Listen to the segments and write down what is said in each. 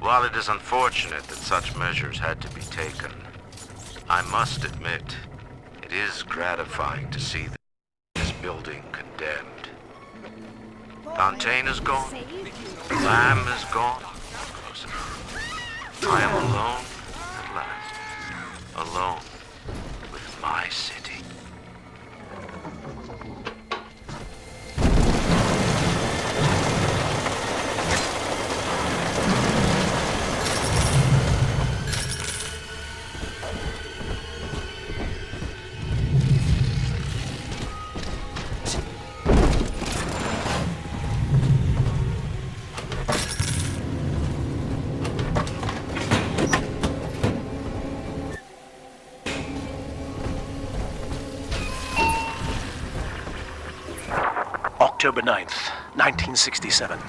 While it is unfortunate that such measures had to be taken, I must admit, it is gratifying to see this building condemned. Fontaine is gone. Lamb is gone. Close enough. I am alone at last. Alone with my city. October 9th, 1967.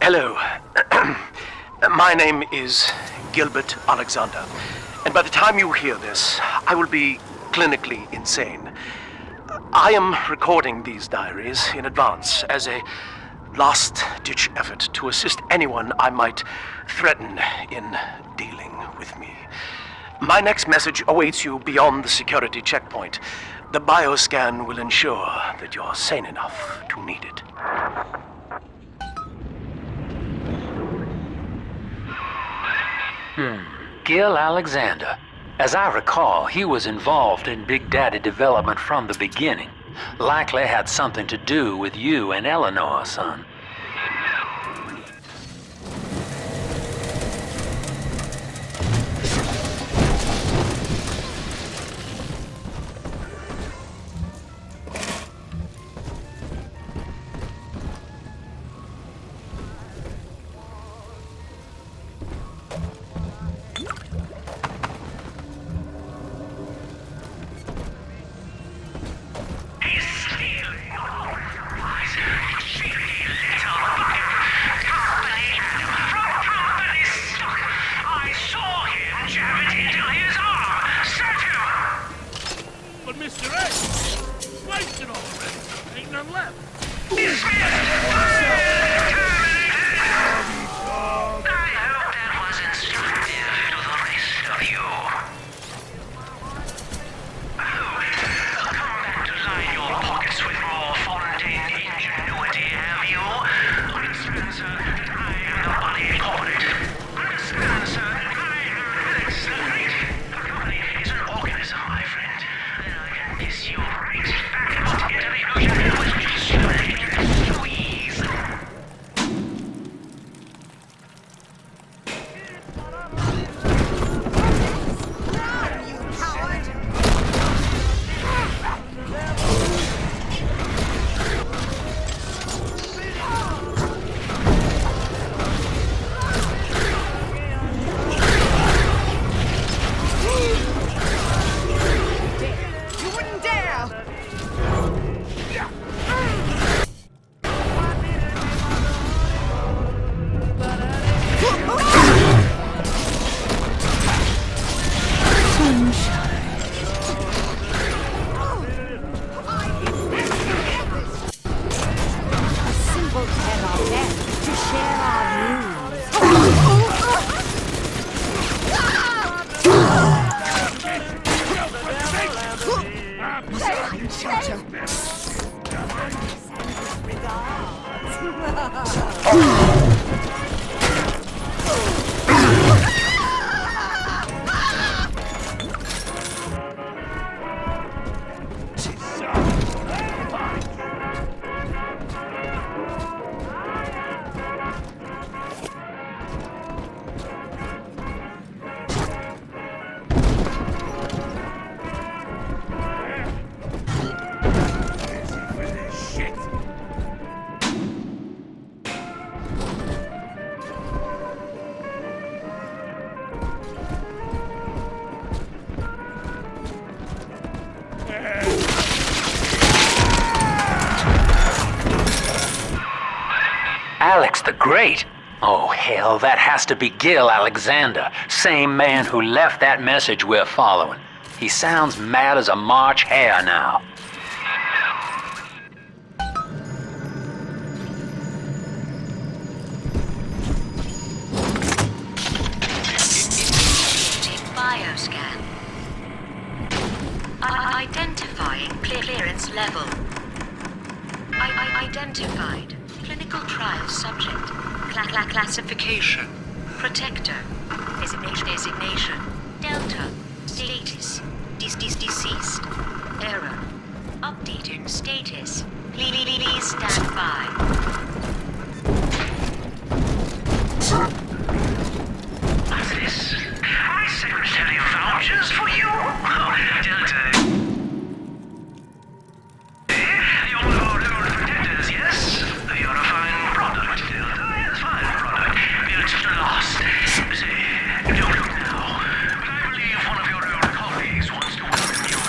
Hello. My name is Gilbert Alexander, and by the time you hear this, I will be clinically insane. I am recording these diaries in advance as a last-ditch effort to assist anyone I might threaten in dealing with me. My next message awaits you beyond the security checkpoint. The bioscan will ensure that you're sane enough to need it. Gil Alexander. As I recall, he was involved in Big Daddy development from the beginning. Likely had something to do with you and Eleanor, son. Alex the Great? Oh, hell, that has to be Gil Alexander, same man who left that message we're following. He sounds mad as a March hare now. Level. Identified. Clinical trial subject. Classification. Protector. Designation. Delta. Status. Deceased. Error. Updating status. Please stand by. What's this? My secretary vouchers for you? Oh, Delta. You're one of our old protectors, yes? You're a fine product, Delta. Yes, fine product. Built to last. Say, don't look now. But I believe one of your old colleagues wants to welcome you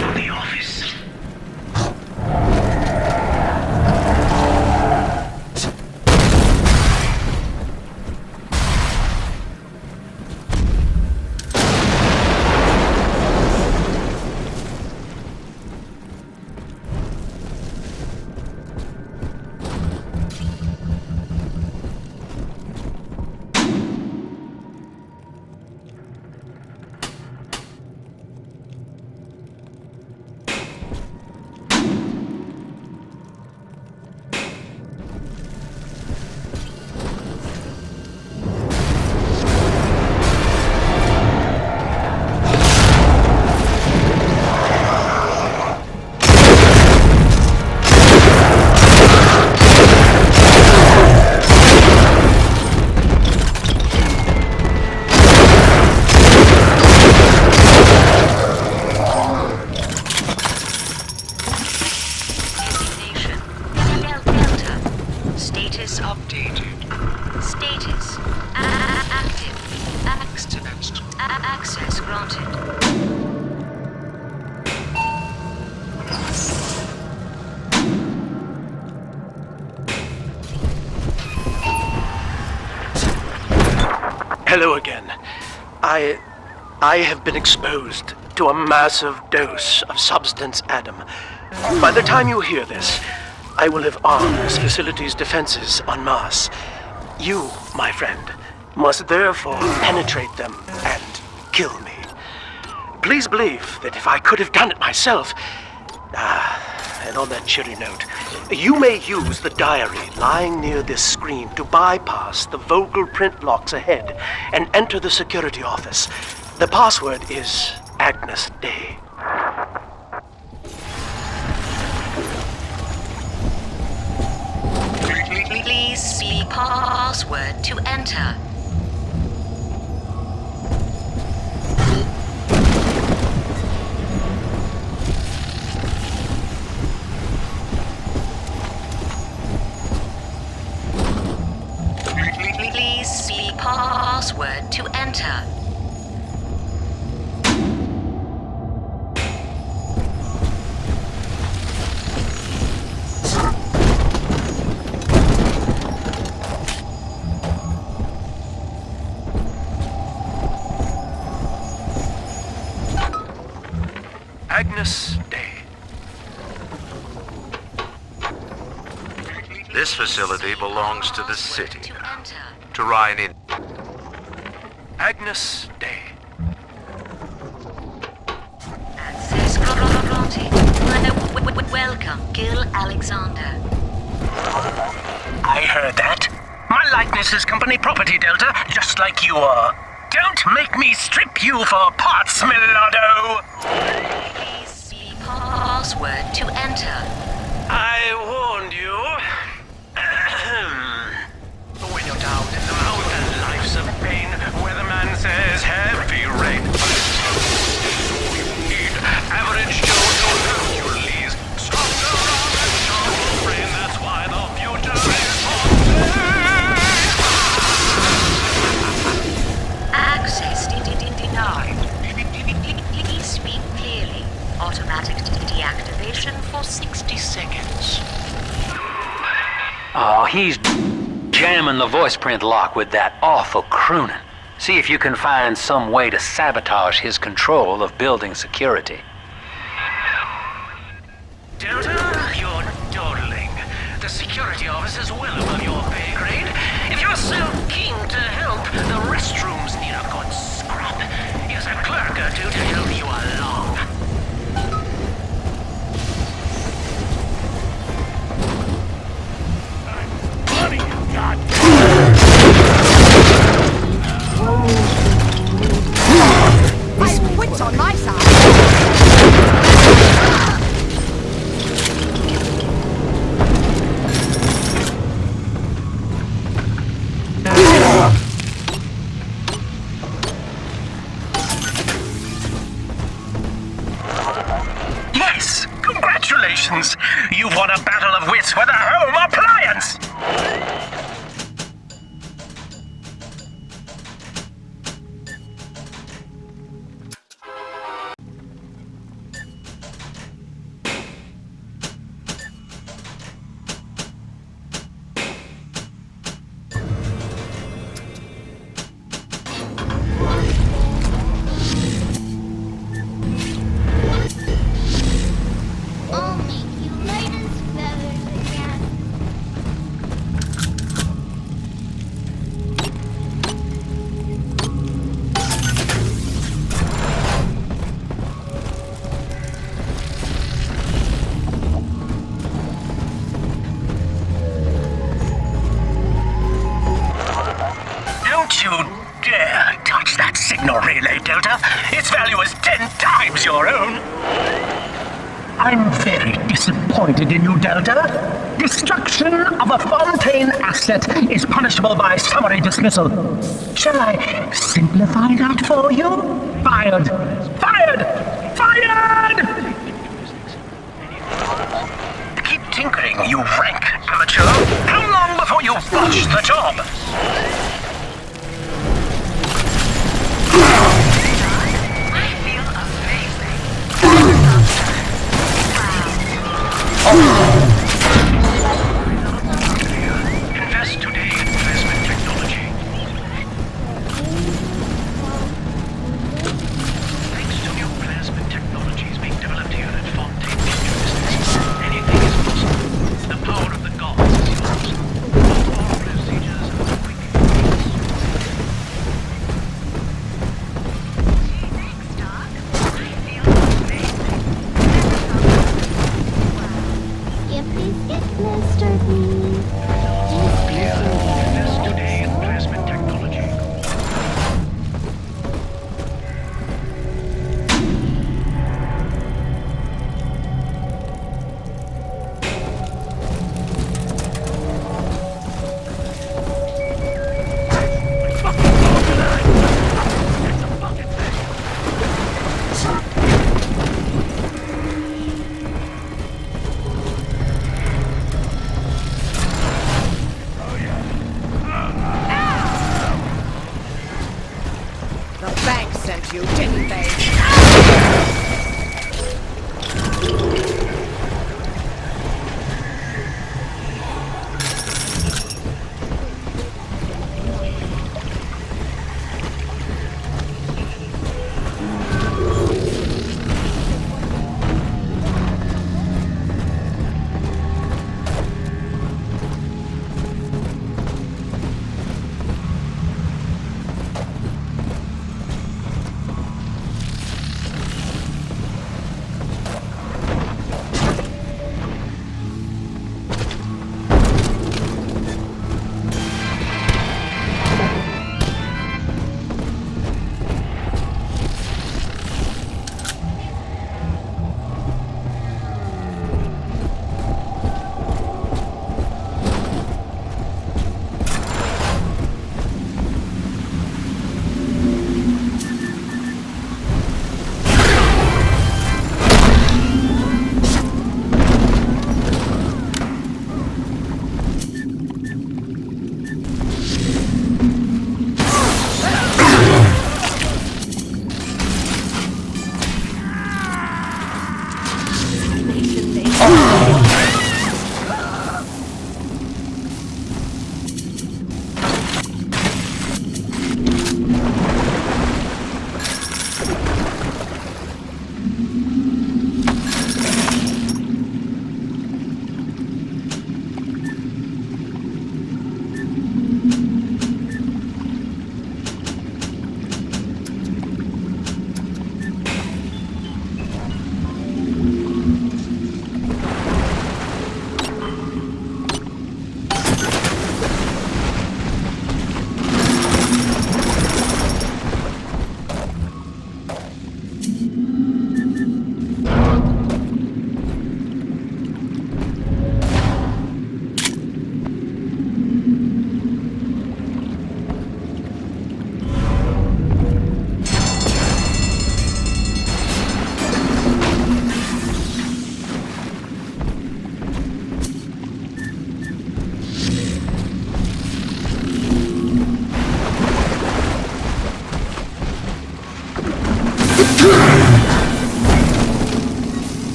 to the office. Access granted. Hello again. I have been exposed to a massive dose of substance Adam. By the time you hear this, I will have armed this facility's defenses en masse. You, my friend, must therefore penetrate them and kill me. Please believe that if I could have done it myself... and on that cheery note, you may use the diary lying near this screen to bypass the vocal print locks ahead and enter the security office. The password is Agnes Day. Please see password to enter. Please see password to enter. Agnes Day. This facility belongs to the city. To enter. To Ryan in. Agnes Day. Access granted. Welcome, Gil Alexander. I heard that. My likeness is company property, Delta, just like you are. Don't make me strip you for parts, Millardo! Please see password to enter. I warned you. When you're down in the mountain, life's a pain. Weatherman says heavy rain. All you need, average Joe Hercules. Stronger arm and stronger brain, that's why the future is haunted. Access denied. Please speak clearly. Automatic deactivation for 60 seconds. Oh, he's jamming the voice print lock with that awful crooning. See if you can find some way to sabotage his control of building security. Delta, you're dawdling. The security office is well above your pay grade. If you're so keen to help, the restrooms need a good scrub. Here's a clerk or two to help you along. Don't you dare touch that signal relay, Delta. Its value is 10 times your own. I'm very disappointed in you, Delta. Destruction of a Fontaine asset is punishable by summary dismissal. Shall I simplify that for you? Fired! Fired! Fired! Keep tinkering, you rank amateur. How long before you botch the job? I feel amazing. Invest today in plasmid technology. Thanks to new plasmid technologies being developed here at Fontaine Futuristic, anything is possible. The power of the gods is yours. All procedures are quick. Thanks, Doc. I feel amazing. Skip biscuit, Mr. Bean. Invest today in plasmid technology. The bank sent you, didn't they?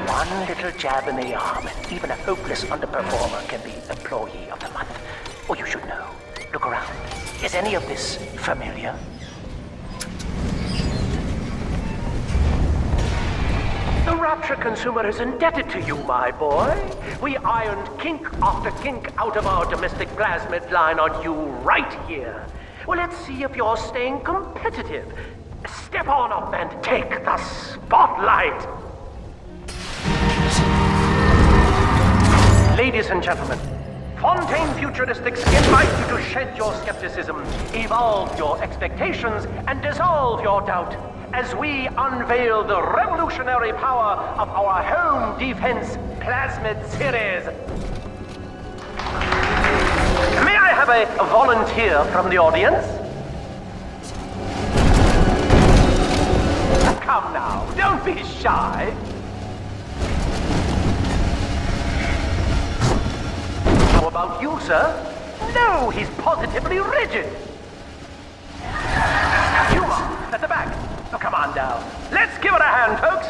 One little jab in the arm, and even a hopeless underperformer can be Employee of the Month. Or you should know. Look around. Is any of this familiar? Rapture consumer is indebted to you, my boy. We ironed kink after kink out of our domestic plasmid line on you right here. Well, let's see if you're staying competitive. Step on up and take the spotlight. Ladies and gentlemen, Fontaine Futuristics invite you to shed your skepticism, evolve your expectations, and dissolve your doubt as we unveil the revolutionary power of our home defense plasmid series. May I have a volunteer from the audience? Come now, don't be shy. How about you, sir? No, he's positively rigid. Yuma, at the back. Oh, come on down. Let's give it a hand, folks.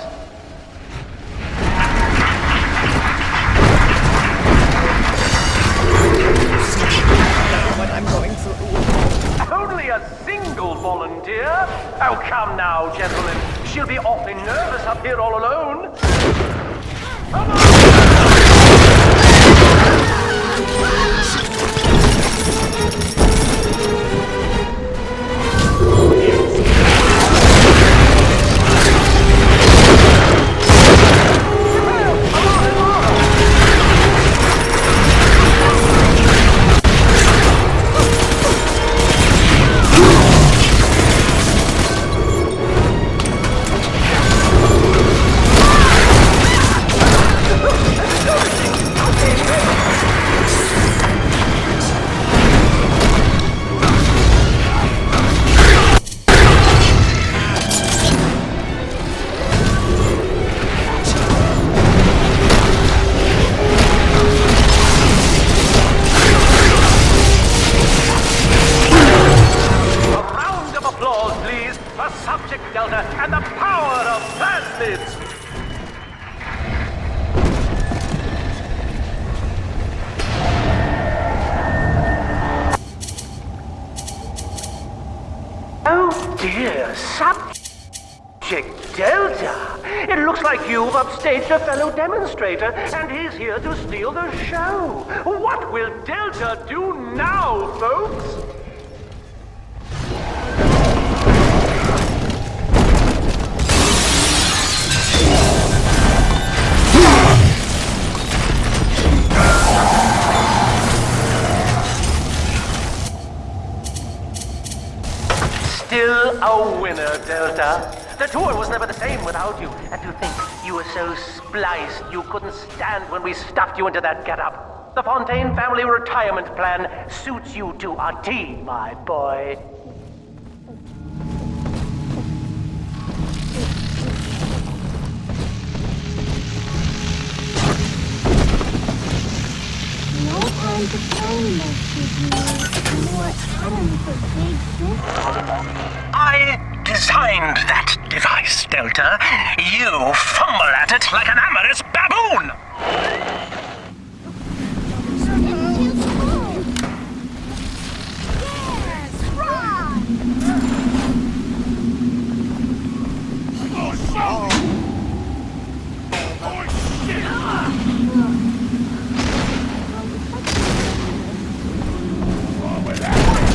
What I'm going through. Only a single volunteer? Oh, come now, gentlemen. She'll be awfully nervous up here all alone. Come on! Dear Subject Delta, it looks like you've upstaged a fellow demonstrator, and he's here to steal the show. What will Delta do now, folks? Still a winner, Delta. The tour was never the same without you. And to think you were so spliced you couldn't stand when we stuffed you into that getup. The Fontaine family retirement plan suits you to a T, my boy. No time to play, Mr. More time for big sister. I designed that device, Delta. You fumble at it like an amorous baboon! Yes, run!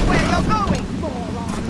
Where you going, moron?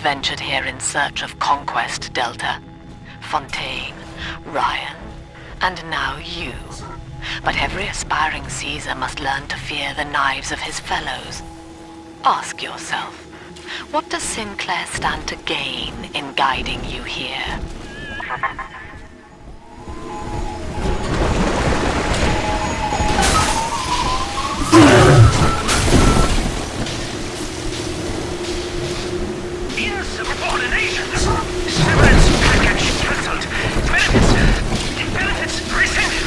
ventured here in search of conquest, Delta. Fontaine, Ryan, and now you. But every aspiring Caesar must learn to fear the knives of his fellows. Ask yourself, what does Sinclair stand to gain in guiding you here? Insubordination! Severance package cancelled. Benefits rescinded.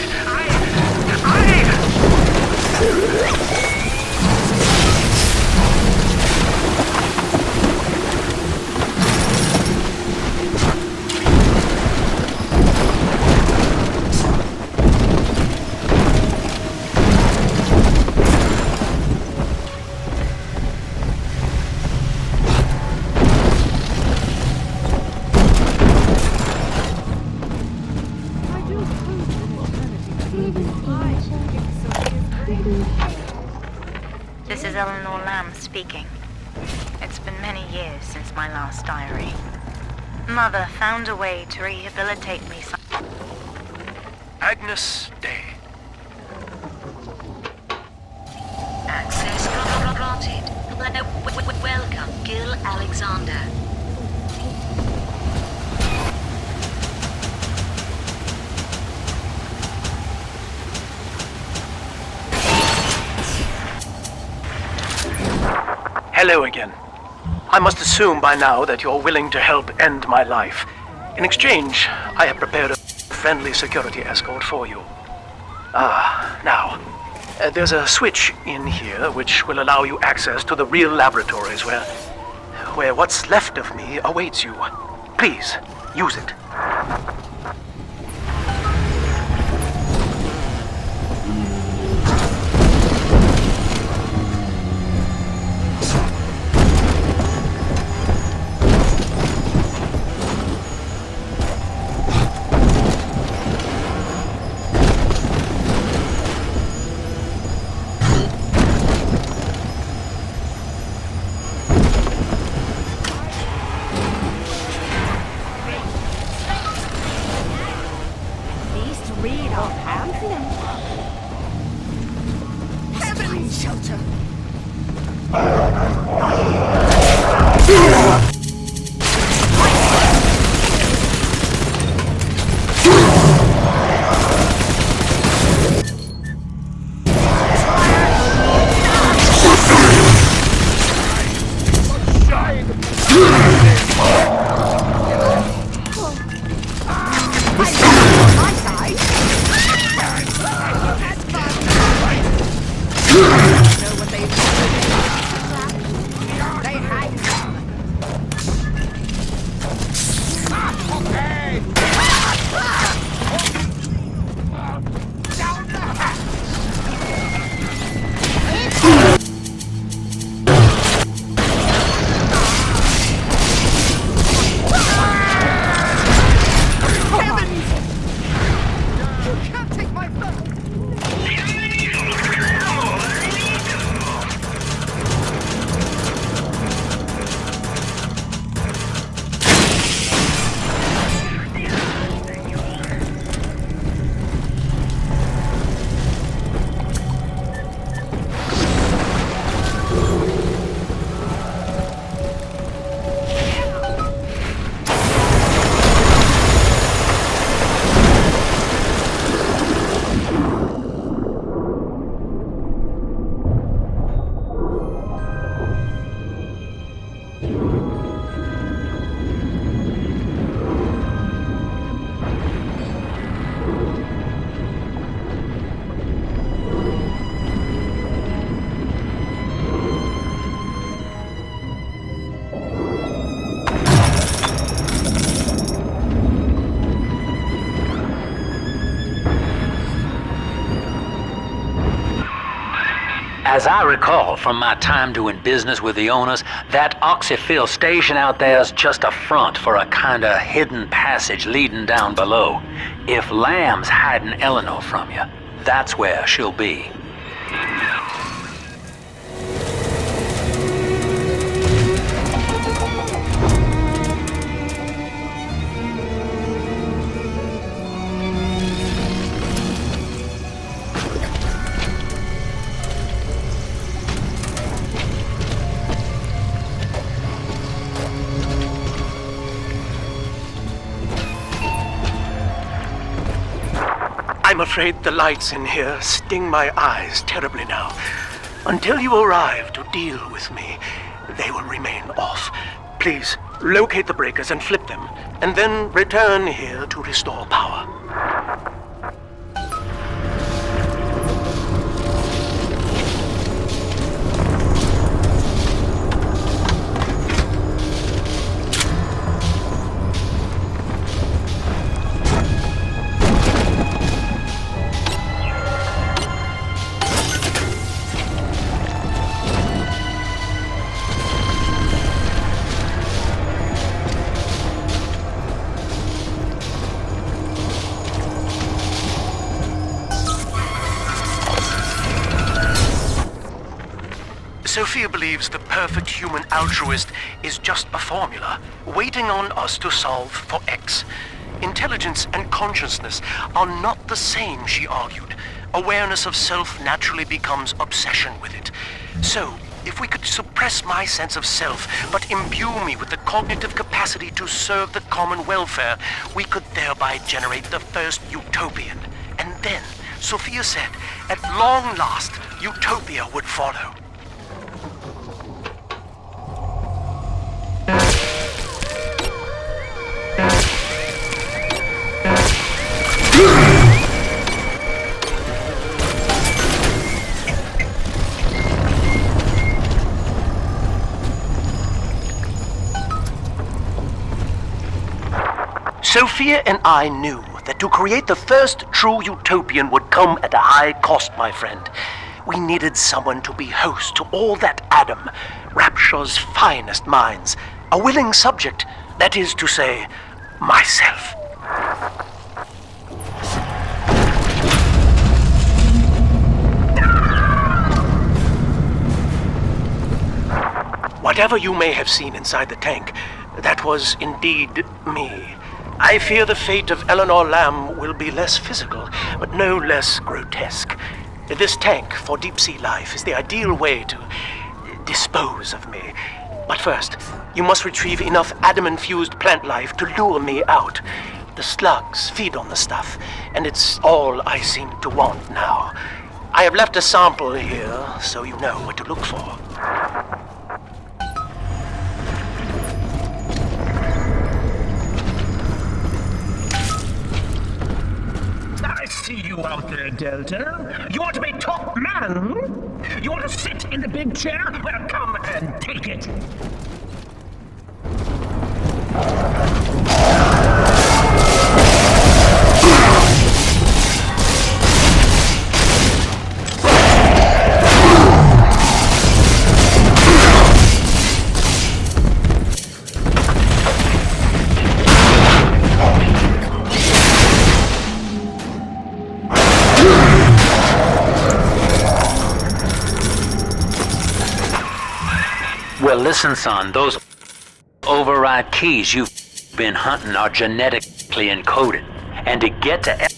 This is Eleanor Lamb speaking. It's been many years since my last diary. Mother found a way to rehabilitate me. Agnes Day. Access granted. Welcome, Gil Alexander. Hello again. I must assume by now that you're willing to help end my life. In exchange, I have prepared a friendly security escort for you. Now, there's a switch in here which will allow you access to the real laboratories where what's left of me awaits you. Please, use it. As I recall from my time doing business with the owners, that oxyfill station out there's just a front for a kinda hidden passage leading down below. If Lamb's hiding Eleanor from you, that's where she'll be. I'm afraid the lights in here sting my eyes terribly now. Until you arrive to deal with me, they will remain off. Please, locate the breakers and flip them, and then return here to restore power. Sophia believes the perfect human altruist is just a formula, waiting on us to solve for X. Intelligence and consciousness are not the same, she argued. Awareness of self naturally becomes obsession with it. So, if we could suppress my sense of self, but imbue me with the cognitive capacity to serve the common welfare, we could thereby generate the first utopian. And then, Sophia said, at long last, utopia would follow. Sophia and I knew that to create the first true utopian would come at a high cost, my friend. We needed someone to be host to all that Adam, Rapture's finest minds, a willing subject, that is to say, myself. Whatever you may have seen inside the tank, that was indeed me. I fear the fate of Eleanor Lamb will be less physical, but no less grotesque. This tank for deep-sea life is the ideal way to dispose of me. But first, you must retrieve enough Adam-infused plant life to lure me out. The slugs feed on the stuff, and it's all I seem to want now. I have left a sample here, so you know what to look for. I see you out there, Delta. You want to be top man? You want to sit in the big chair? Well, come and take it. Well, listen, son, those override keys you've been hunting are genetically encoded. And to get to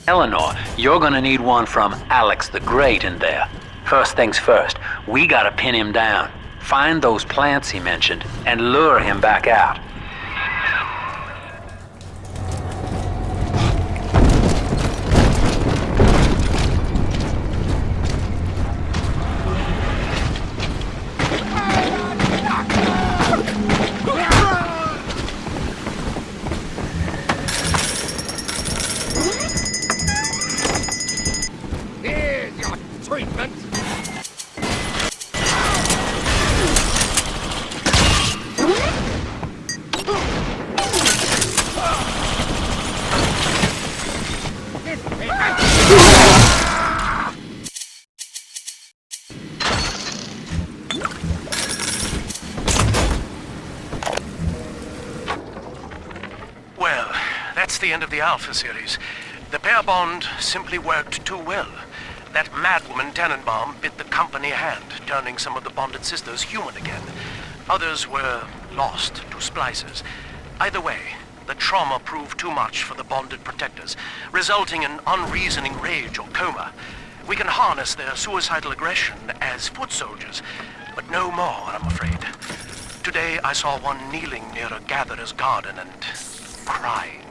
Eleanor, you're gonna need one from Alex the Great in there. First things first, we gotta pin him down, find those plants he mentioned, and lure him back out. Well, that's the end of the Alpha series. The pair bond simply worked too well. That madwoman Tannenbaum bit the company hand, turning some of the bonded sisters human again. Others were lost to splicers. Either way, the trauma proved too much for the bonded protectors, resulting in unreasoning rage or coma. We can harness their suicidal aggression as foot soldiers, but no more, I'm afraid. Today I saw one kneeling near a gatherer's garden and crying.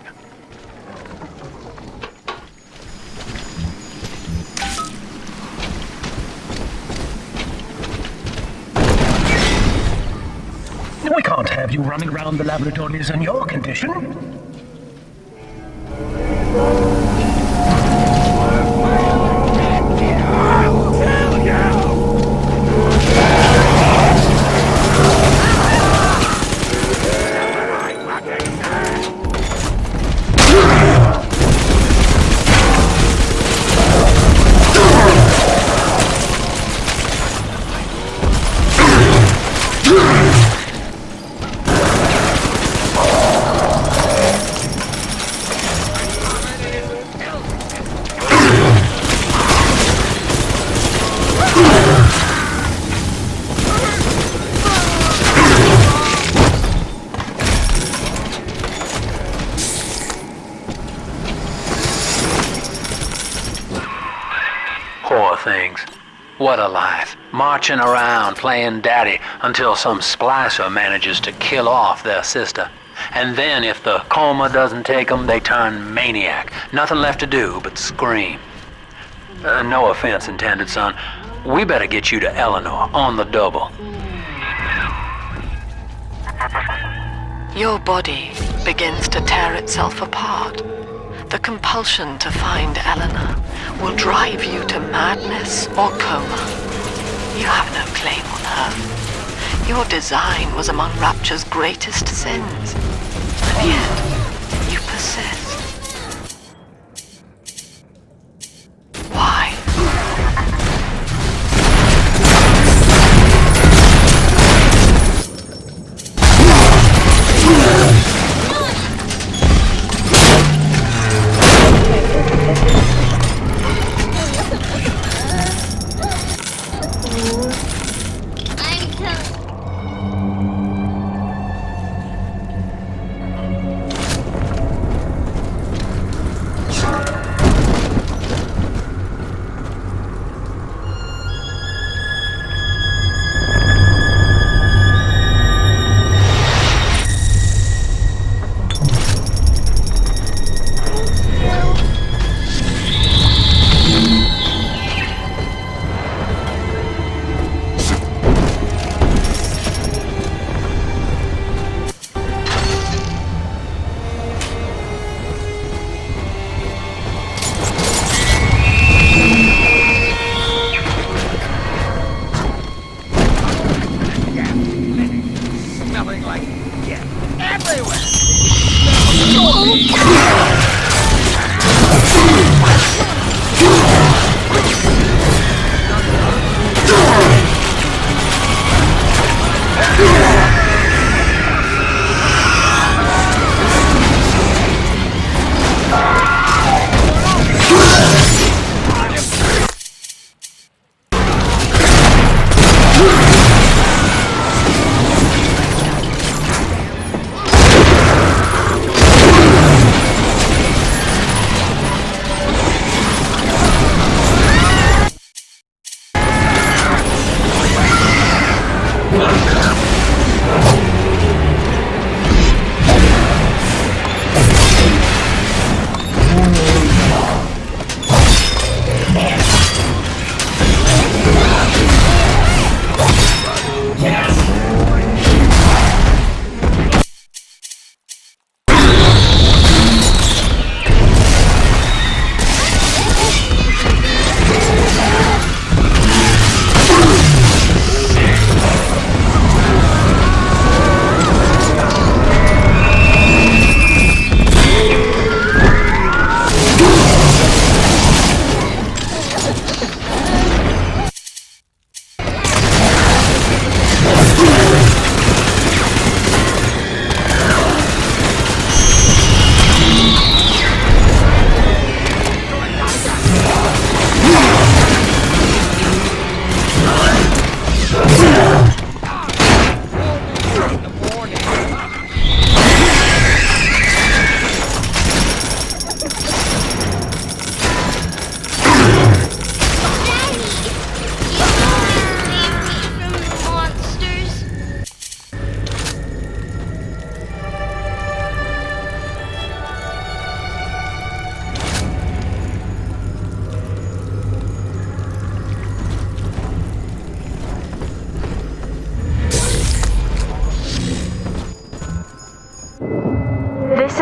We can't have you running around the laboratories in your condition. Poor things. What a life. Marching around playing daddy until some splicer manages to kill off their sister. And then if the coma doesn't take them, they turn maniac. Nothing left to do but scream. No offense intended, son. We better get you to Eleanor on the double. Your body begins to tear itself apart. The compulsion to find Eleanor will drive you to madness or coma. You have no claim on her. Your design was among Rapture's greatest sins, and yet you persist. Why?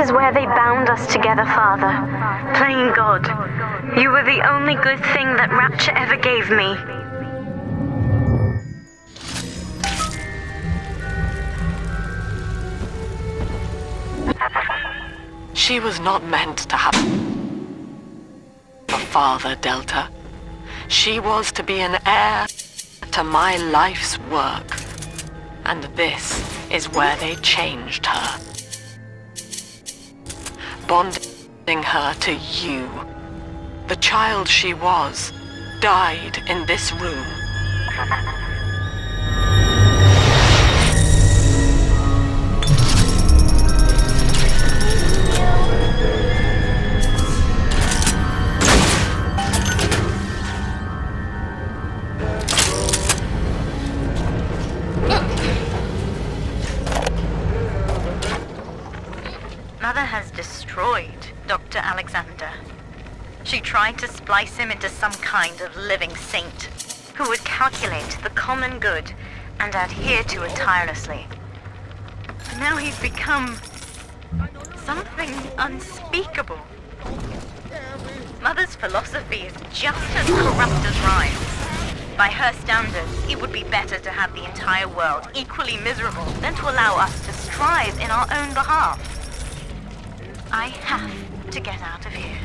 is where they bound us together, Father. Playing God. You were the only good thing that Rapture ever gave me. She was not meant to have a father, Delta. She was to be an heir to my life's work. And this is where they changed her. Bonding her to you. The child she was died in this room. Mother has destroyed Dr. Alexander. She tried to splice him into some kind of living saint who would calculate the common good and adhere to it tirelessly. Now he's become something unspeakable. Mother's philosophy is just as corrupt as Ryan's. By her standards, it would be better to have the entire world equally miserable than to allow us to strive in our own behalf. I have to get out of here.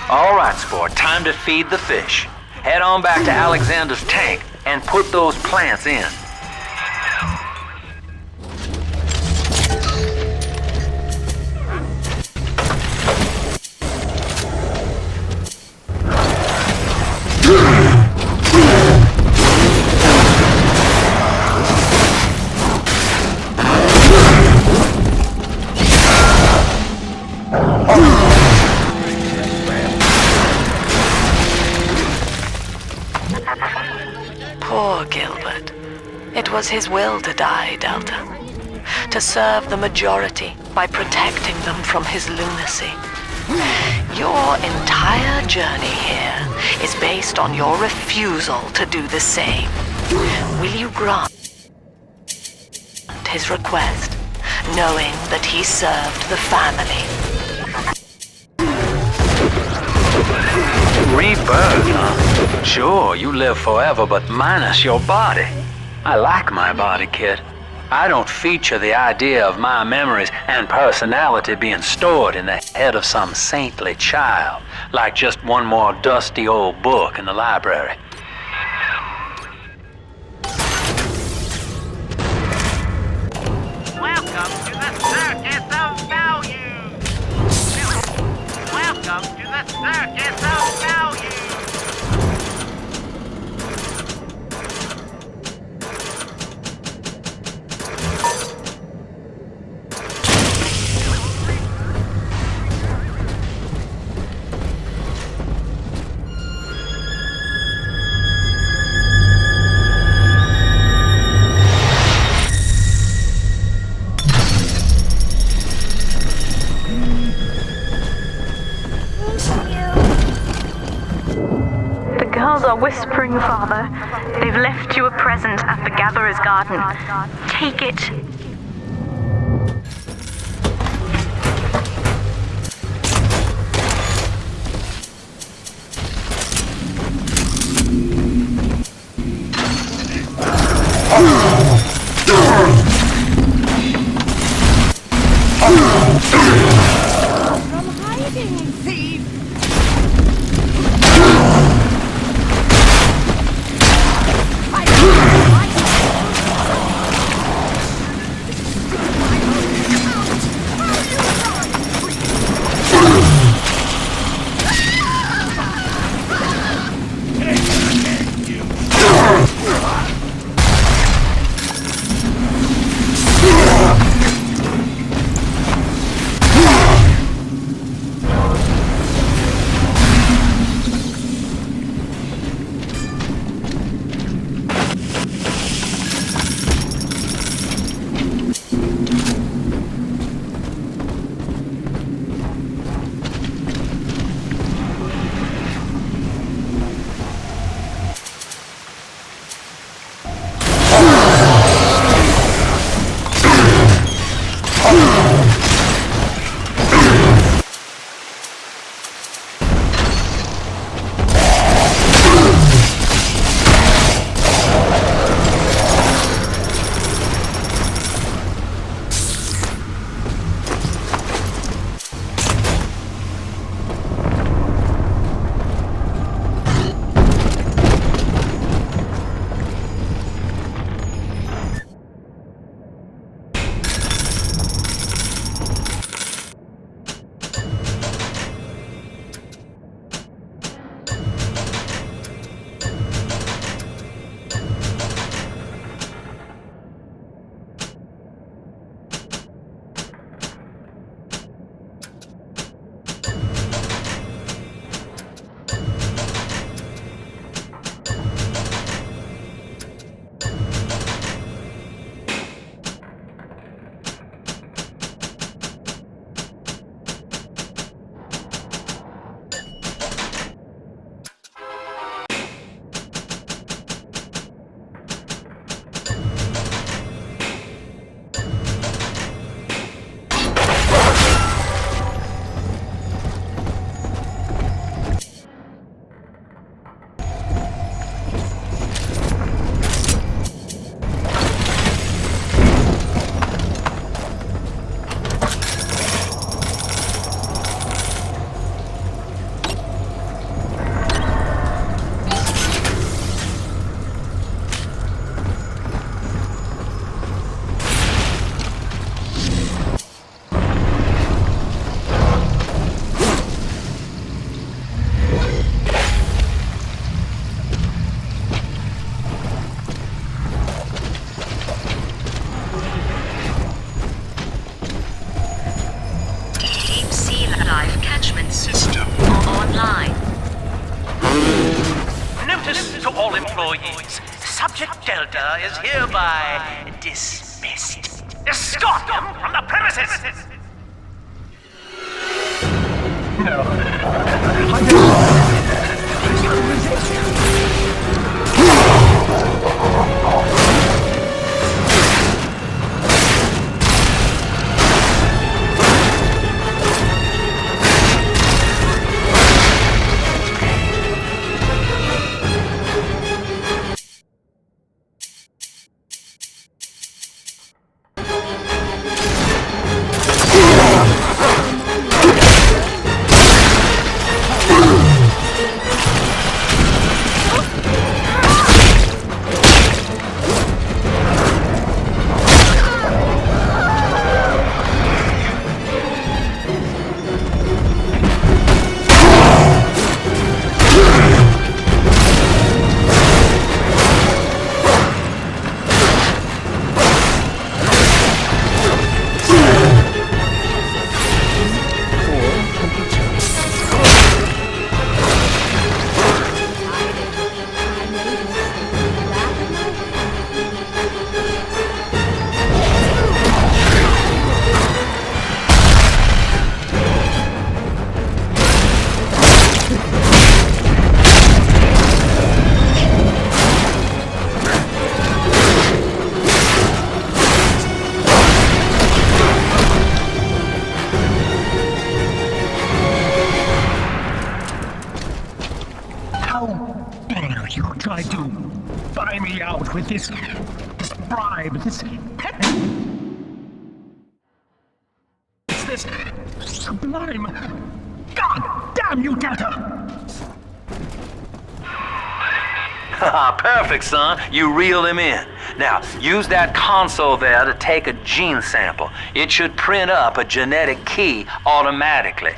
All right, sport, time to feed the fish. Head on back to Alexander's tank and put those plants in. Poor Gilbert. It was his will to die, Delta. To serve the majority by protecting them from his lunacy. Your entire journey here is based on your refusal to do the same. Will you grant his request, knowing that he served the family? Rebirth, huh? Sure, you live forever, but minus your body. I like my body, kid. I don't feature the idea of my memories and personality being stored in the head of some saintly child, like just one more dusty old book in the library. Welcome to the Circus of Value! Welcome to the Circus of Value! Are whispering, Father. They've left you a present at the Gatherer's Garden. Take it. From hiding, thief! to all employees. Subject Delta is hereby dismissed. Escort them from the premises! No. I can't resist. Try to buy me out with this bribe, this sublime. God damn you, Delta! Perfect, son. You reeled him in. Now, use that console there to take a gene sample. It should print up a genetic key automatically.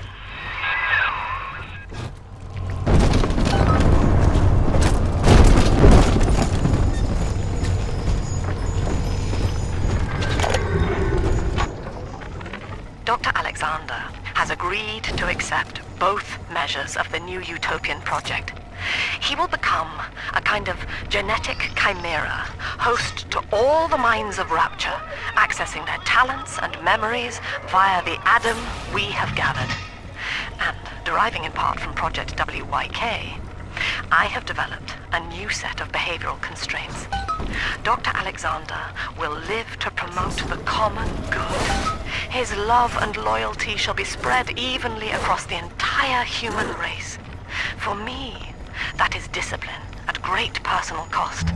Dr. Alexander has agreed to accept both measures of the new Utopian project. He will become a kind of genetic chimera, host to all the minds of Rapture, accessing their talents and memories via the Adam we have gathered. And deriving in part from Project WYK, I have developed a new set of behavioral constraints. Dr. Alexander will live to promote the common good. His love and loyalty shall be spread evenly across the entire human race. For me, that is discipline at great personal cost.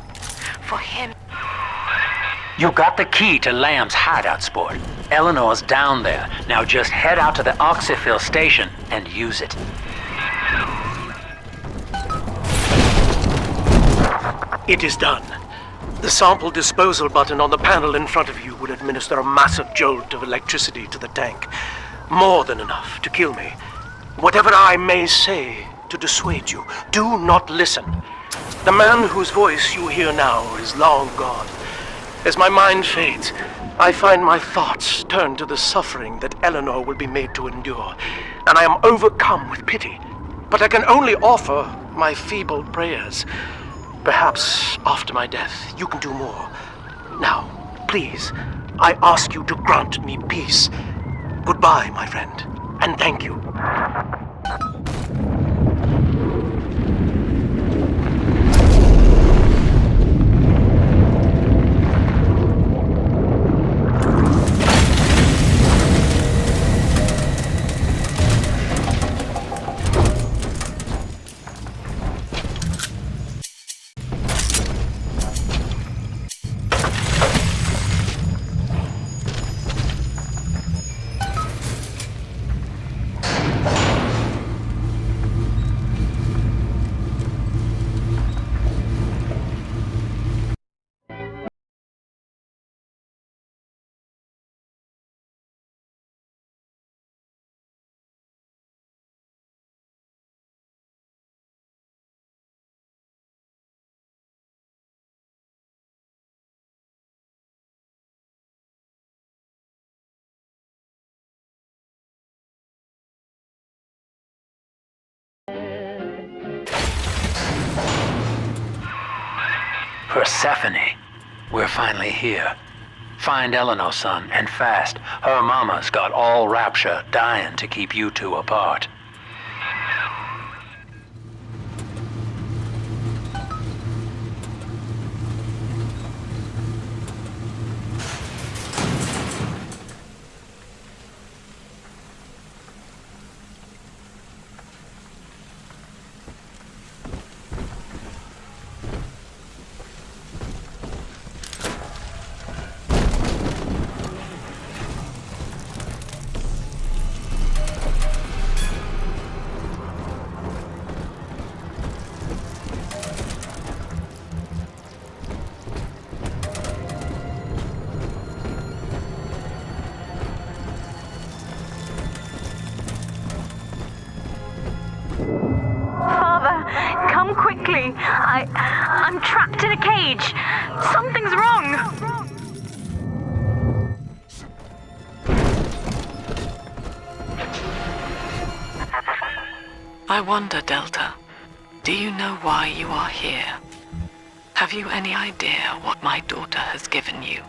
For him... You got the key to Lamb's hideout, sport. Eleanor's down there. Now just head out to the Oxyphil station and use it. It is done. The sample disposal button on the panel in front of you will administer a massive jolt of electricity to the tank. More than enough to kill me. Whatever I may say to dissuade you, do not listen. The man whose voice you hear now is long gone. As my mind fades, I find my thoughts turn to the suffering that Eleanor will be made to endure, and I am overcome with pity. But I can only offer my feeble prayers. Perhaps after my death, you can do more. Now, please, I ask you to grant me peace. Goodbye, my friend, and thank you. Persephone, we're finally here. Find Eleanor, son, and fast. Her mama's got all Rapture dying to keep you two apart. Come quickly. I'm trapped in a cage. Something's wrong. I wonder, Delta, do you know why you are here? Have you any idea what my daughter has given you?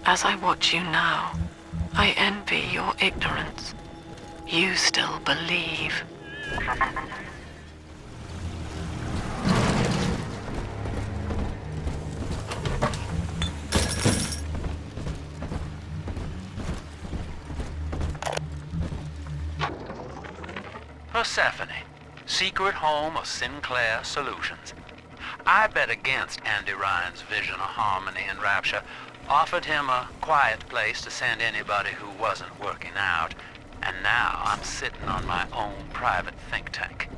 As I watch you now, I envy your ignorance. You still believe. Persephone, secret home of Sinclair Solutions. I bet against Andy Ryan's vision of harmony and rapture, offered him a quiet place to send anybody who wasn't working out, and now I'm sitting on my own private think tank.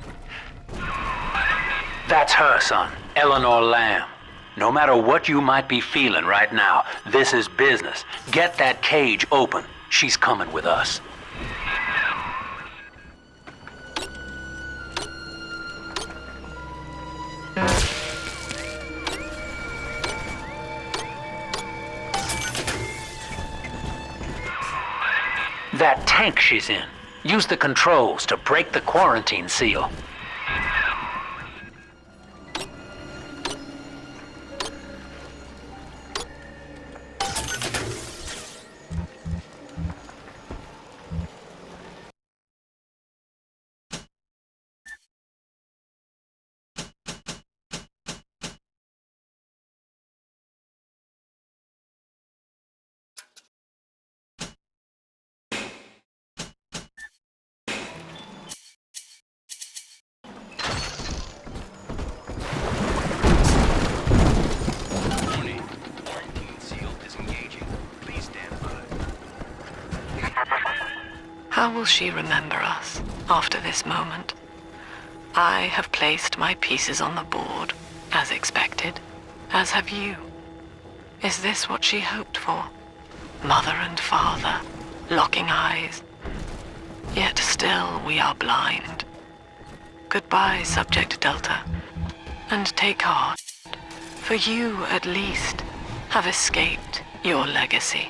That's her, son, Eleanor Lamb. No matter what you might be feeling right now, this is business. Get that cage open. She's coming with us. That tank she's in. Use the controls to break the quarantine seal. How will she remember us after this moment? I have placed my pieces on the board, as expected, as have you. Is this what she hoped for? Mother and father, locking eyes. Yet still we are blind. Goodbye, Subject Delta, and take heart, for you at least have escaped your legacy.